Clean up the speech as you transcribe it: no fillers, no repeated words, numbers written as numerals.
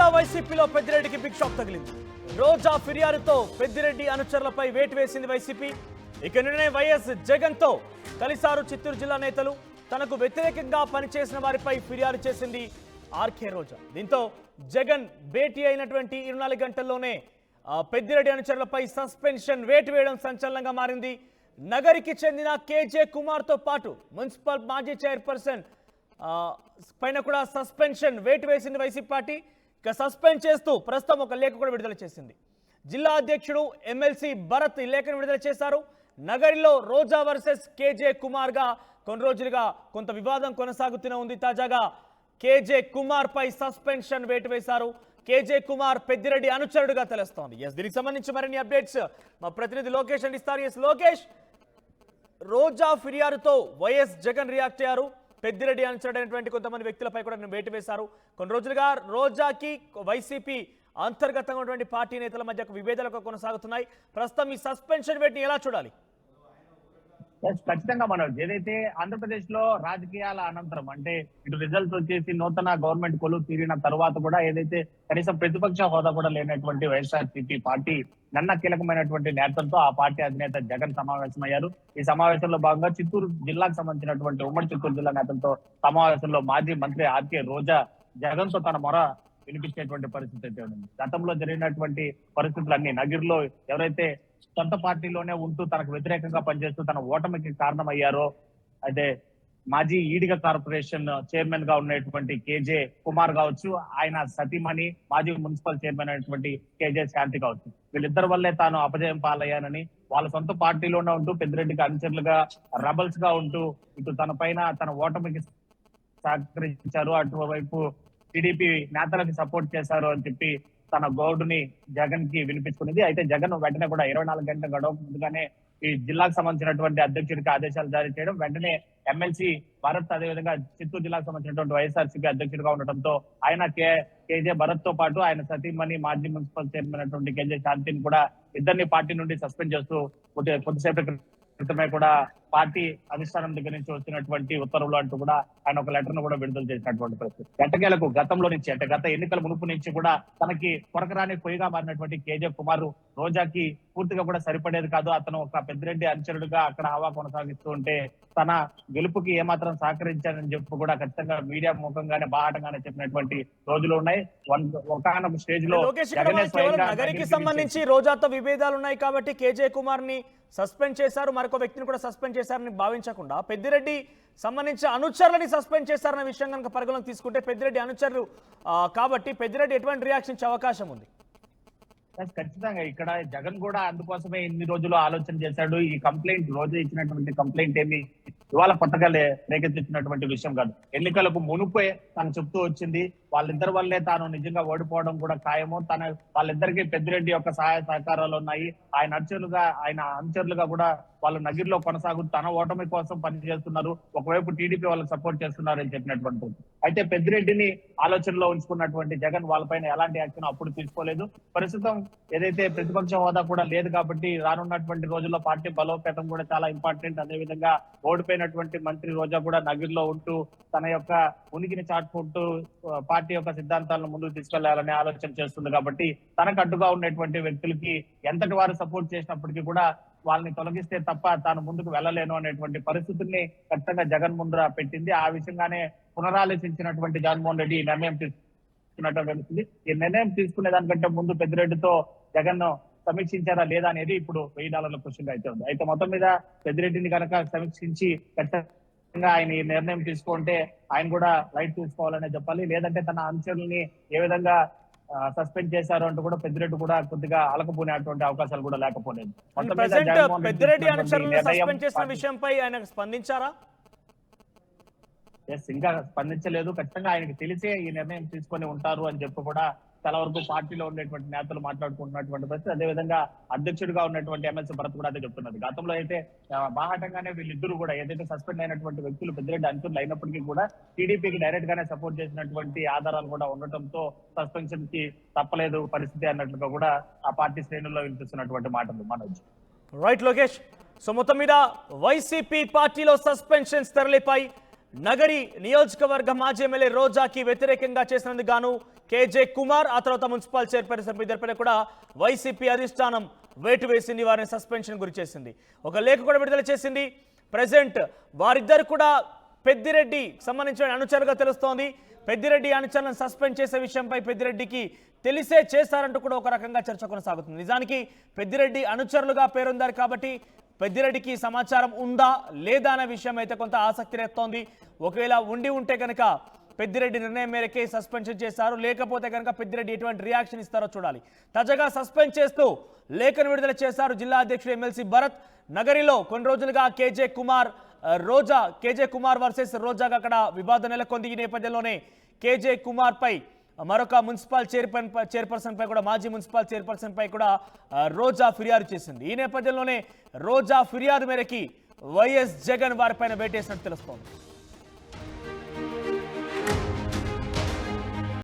జిల్లా వైసీపీలో పెద్దిరెడ్డికి big shock తగిలింది. రోజా ఫిర్యాదుతో పెద్దిరెడ్డి అనుచరులపై వేటు వేసింది వైసీపీ. ఇక నిన్నే వైఎస్ జగన్తో కలిసారు చిత్తూరు జిల్లా నేతలు. తనకు వ్యతిరేకంగా పనిచేసిన వారిపై ఫిర్యాదు చేసింది ఆర్కే రోజా. దీంతో జగన్ భేటీ అయినటువంటి 24 గంటల్లోనే పెద్దిరెడ్డి అనుచరులపై సస్పెన్షన్ వేటు వేయడం సంచలనంగా మారింది. నగరికి చెందిన కేజే కుమార్తో పాటు మున్సిపల్ మాజీ చైర్పర్సన్ పైన కూడా సస్పెన్షన్ వేటు వేసింది వైసీపీ పార్టీ. ఇక సస్పెండ్ చేస్తూ ప్రస్తుతం ఒక లేఖ కూడా విడుదల చేసింది. జిల్లా అధ్యక్షుడు ఎమ్మెల్సీ భరత్ ఈ లేఖను విడుదల చేశారు. నగరిలో రోజా వర్సెస్ కేజే కుమార్గా కొన్ని రోజులుగా కొంత వివాదం కొనసాగుతూనే ఉంది. తాజాగా కేజే కుమార్ పై సస్పెన్షన్ వేటు వేశారు. కేజే కుమార్ పెద్దిరెడ్డి అనుచరుడుగా తెలుస్తోంది. దీనికి సంబంధించి మరిన్ని అప్డేట్స్ మా ప్రతినిధి లోకేష్ అందిస్తారు. లోకేష్, రోజా ఫిర్యాదుతో వైఎస్ జగన్ రియాక్ట్ అయ్యారు. పెద్దిరెడ్డి అనుచరుడైనటువంటి కొంతమంది వ్యక్తులపై కూడా వేటు వేశారు. కొన్ని రోజులుగా రోజాకి వైసీపీ అంతర్గతంగా ఉన్నటువంటి పార్టీ నేతల మధ్య విభేదాలు కొనసాగుతున్నాయి. ప్రస్తుతం ఈ సస్పెన్షన్ వేటుని ఎలా చూడాలి? ఖచ్చితంగా మనం ఏదైతే ఆంధ్రప్రదేశ్ లో రాజకీయాల అనంతరం అంటే ఇటు రిజల్ట్స్ వచ్చేసి నూతన గవర్నమెంట్ కొలువు తీరిన తర్వాత కూడా ఏదైతే కనీసం ప్రతిపక్ష హోదా కూడా లేనటువంటి వైఎస్ఆర్సీపీ పార్టీ నిన్న కీలకమైనటువంటి నేతలతో ఆ పార్టీ అధినేత జగన్ సమావేశమయ్యారు. ఈ సమావేశంలో భాగంగా చిత్తూరు జిల్లాకు సంబంధించినటువంటి ఉమ్మడి చిత్తూరు జిల్లా నేతలతో సమావేశంలో మాజీ మంత్రి ఆర్కే రోజా జగన్ తో తన మొర వినిపించేటువంటి పరిస్థితి అయితే ఉంది. గతంలో జరిగినటువంటి పరిస్థితులన్నీ నగిరిలో ఎవరైతే సొంత పార్టీలోనే ఉంటూ తనకు వ్యతిరేకంగా పనిచేస్తూ తన ఓటమికి కారణమయ్యారో అయితే మాజీ ఈడిగ కార్పొరేషన్ చైర్మన్ గా ఉన్నటువంటి కేజే కుమార్ కావచ్చు, ఆయన సతీమణి మాజీ మున్సిపల్ చైర్మన్ అయినటువంటి కేజే శాంతి కావచ్చు, వీళ్ళిద్దరి వల్లే తాను అపజయం పాలయ్యానని వాళ్ళ సొంత పార్టీలోనే ఉంటూ పెద్దిరెడ్డికి అనుచరులుగా రెబల్స్ గా ఉంటూ ఇటు తన పైన తన ఓటమికి సహకరించారు, అటువైపు టీడీపీ నేతలకు సపోర్ట్ చేశారు అని చెప్పి తన గౌడుని జగన్ కి వినిపించుకునేది. అయితే జగన్ వెంటనే కూడా 24 గంటల గడువు ముందుగానే ఈ జిల్లాకు సంబంధించినటువంటి అధ్యక్షుడికి ఆదేశాలు జారీ చేయడం, వెంటనే ఎమ్మెల్సీ భరత్ అదేవిధంగా చిత్తూరు జిల్లాకు సంబంధించినటువంటి వైఎస్ఆర్సీపీ అధ్యక్షుడిగా ఉండటంతో ఆయన కేజే భరత్ తో పాటు ఆయన సతీమణి మాజీ మున్సిపల్ చైర్మన్ అయినటువంటి కేజే శాంతిని కూడా ఇద్దరిని పార్టీ నుండి సస్పెండ్ చేస్తూ కొద్దిసేపు క్రితమే కూడా పార్టీ అధిష్టానం దగ్గర నుంచి వచ్చినటువంటి ఉత్తర్వులు అంటూ కూడా ఆయన ఒక లెటర్ ను కూడా విడుదల చేసినటువంటి పరిస్థితి. ఎట్టకేలకు గతంలో నుంచి అంటే గత ఎన్నికల మునుపు నుంచి కూడా తనకి కొరకరాని పొయ్యిగా మారినటువంటి కేజే కుమార్ రోజాకి పూర్తిగా కూడా సరిపడేది కాదు. అతను ఒక పెద్దిరెడ్డి అనుచరుడుగా అక్కడ హవా కొనసాగిస్తూ ఉంటే తన గెలుపుకి ఏమాత్రం సహకరించారని చెప్పి కూడా ఖచ్చితంగా మీడియా ముఖంగానే బాహాటంగానే చెప్పినటువంటి రోజులు ఉన్నాయి. ఒకనొక స్టేజ్ లో నగరికి సంబంధించి రోజాతో విభేదాలు ఉన్నాయి కాబట్టి కేజే కుమార్ ని సస్పెండ్ చేశారు, మరొక వ్యక్తిని కూడా సస్పెండ్ చేశారని భావించకుండా పెద్దిరెడ్డి సంబంధించి అనుచరులని సస్పెండ్ చేశారన్న విషయం కనుక పరిగణలోకి తీసుకుంటే పెద్దిరెడ్డి అనుచరులు కాబట్టి పెద్దిరెడ్డి ఎటువంటి రియాక్షన్ ఇచ్చే అవకాశం ఉంది? ఖచ్చితంగా ఇక్కడ జగన్ కూడా అందుకోసమే ఇన్ని రోజులు ఆలోచన చేశాడు. ఈ కంప్లైంట్ రోజు ఇచ్చినటువంటి కంప్లైంట్ ఏమి ఇవాళ కొత్తగా రేకెత్తించినటువంటి విషయం కాదు. ఎన్నికలకు మునుపే తను చెప్తూ వచ్చింది వాళ్ళిద్దరి వల్లే తాను నిజంగా ఓడిపోవడం కూడా ఖాయము. వాళ్ళిద్దరికి పెద్దిరెడ్డి యొక్క సహాయ సహకారాలు ఉన్నాయి. ఆయన అనుచరులుగా కూడా వాళ్ళు నగిరిలో కొనసాగుతూ తన ఓటమి కోసం పనిచేస్తున్నారు. ఒకవైపు టీడీపీ వాళ్ళకి సపోర్ట్ చేస్తున్నారు అని చెప్పినటువంటి. అయితే పెద్దిరెడ్డిని ఆలోచనలో ఉంచుకున్నటువంటి జగన్ వాళ్ళపైన ఎలాంటి యాక్షన్ అప్పుడు తీసుకోలేదు. ప్రస్తుతం ఏదైతే ప్రతిపక్ష హోదా కూడా లేదు కాబట్టి రానున్నటువంటి రోజుల్లో పార్టీ బలోపేతం కూడా చాలా ఇంపార్టెంట్. అదేవిధంగా ఓడిపోయినటువంటి మంత్రి రోజా కూడా నగిరిలో ఉంటూ తన యొక్క ఉనికిని చాటుకుంటూ పార్టీ యొక్క సిద్ధాంతాలను ముందుకు తీసుకెళ్లాలనే ఆలోచన చేస్తుంది. కాబట్టి తనకు అడ్డుగా ఉన్నటువంటి వ్యక్తులకి ఎంతటి వారు సపోర్ట్ చేసినప్పటికీ కూడా వాళ్ళని తొలగిస్తే తప్ప తాను ముందుకు వెళ్ళలేను అనేటువంటి పరిస్థితుల్ని ఖచ్చితంగా జగన్ ముందర పెట్టింది. ఆ విషయంగానే పునరాలోచించినటువంటి జగన్మోహన్ రెడ్డి ఈ నిర్ణయం తీసుకున్నట్టు. ఈ నిర్ణయం తీసుకునే దానికంటే ముందు పెద్దిరెడ్డితో జగన్ సమీక్షించారా లేదా అనేది ఇప్పుడు $1000 క్వశ్చన్ అయితే ఉంది. అయితే మొత్తం మీద పెద్దిరెడ్డిని కనుక సమీక్షించి ఖచ్చితంగా ఆయన ఈ నిర్ణయం తీసుకుంటే ఆయన కూడా లైట్ తీసుకోవాలనే చెప్పాలి. లేదంటే తన అనుచరుల్ని ఏ విధంగా సస్పెండ్ చేశారు అంటూ కూడా పెద్దిరెడ్డి కూడా కొద్దిగా అలకపోనేటువంటి అవకాశాలు కూడా లేకపోలేదు. పెద్దిరెడ్డి అనుచరులను సస్పెండ్ చేసిన విషయంపై ఆయన స్పందించారా? ఇంకా స్పందించలేదు. ఖచ్చితంగా ఆయనకి తెలిసే ఈ నిర్ణయం తీసుకొని ఉంటారు అని చెప్పి కూడా చాలా వరకు పార్టీలో ఉండేటువంటి నేతలు మాట్లాడుకుంటున్నటువంటి పరిస్థితి. అదేవిధంగా అధ్యక్షుడిగా ఉన్నటువంటి ఎమ్మెల్సీ భరత్ కూడా అదే చెప్తున్నది. గతంలో అయితే బాహాటంగానే వీళ్ళిద్దరూ కూడా ఏదైతే సస్పెండ్ అయినటువంటి వ్యక్తులు పెద్దిరెడ్డి అనుచరులు అయినప్పటికీ కూడా టీడీపీకి డైరెక్ట్ గానే సపోర్ట్ చేసినటువంటి ఆధారాలు కూడా ఉండటంతో సస్పెన్షన్ కి తప్పలేదు పరిస్థితి అన్నట్లుగా కూడా ఆ పార్టీ శ్రేణుల్లో వినిపిస్తున్నటువంటి మాటలు మనోజ్. రైట్ లోకేష్. సో మొత్తం మీద వైసీపీ పార్టీలో సస్పెన్షన్స్ తెరలిపై నగరి నియోజకవర్గ మాజీ ఎమ్మెల్యే రోజాకి వ్యతిరేకంగా చేసినందుకు గాను కేజే కుమార్, ఆ తర్వాత మున్సిపల్ చైర్పర్సన్ ఇద్దరిపైన కూడా వైసీపీ అధిష్టానం వేటు వేసింది, వారిని సస్పెన్షన్ గురి చేసింది. ఒక లేఖ కూడా విడుదల చేసింది. ప్రెసెంట్ వారిద్దరు కూడా పెద్దిరెడ్డి సంబంధించిన అనుచరులుగా తెలుస్తోంది. పెద్దిరెడ్డి అనుచరులను సస్పెండ్ చేసే విషయంపై పెద్దిరెడ్డికి తెలిసే చేశారంటూ కూడా ఒక రకంగా చర్చ కొనసాగుతుంది. నిజానికి పెద్దిరెడ్డి అనుచరులుగా పేరొందారు కాబట్టి పెద్దిరెడ్డికి సమాచారం ఉందా లేదా అనే విషయం అయితే కొంత ఆసక్తి రేస్తోంది. ఒకవేళ ఉంటే కనుక పెద్దిరెడ్డి నిర్ణయం మేరకే సస్పెన్షన్ చేశారు, లేకపోతే కనుక పెద్దిరెడ్డి ఎటువంటి రియాక్షన్ ఇస్తారో చూడాలి. తాజాగా సస్పెండ్ చేస్తూ లేఖను విడుదల చేశారు జిల్లా అధ్యక్షుడు ఎమ్మెల్సీ భరత్. నగరిలో కొన్ని రోజులుగా కేజే కుమార్ వర్సెస్ రోజాగా అక్కడ వివాదం నెలకొంది. ఈ నేపథ్యంలోనే కేజే కుమార్ పై మరొక మున్సిపల్ చైర్పర్సన్ పై కూడా మాజీ మున్సిపల్ చైర్పర్సన్ పై కూడా రోజా ఫిర్యాదు చేసింది. ఈ నేపథ్యంలోనే రోజా ఫిర్యాదు మేరకి వైఎస్ జగన్ వారిపైన వేటేసినట్టు తెలుస్తోంది.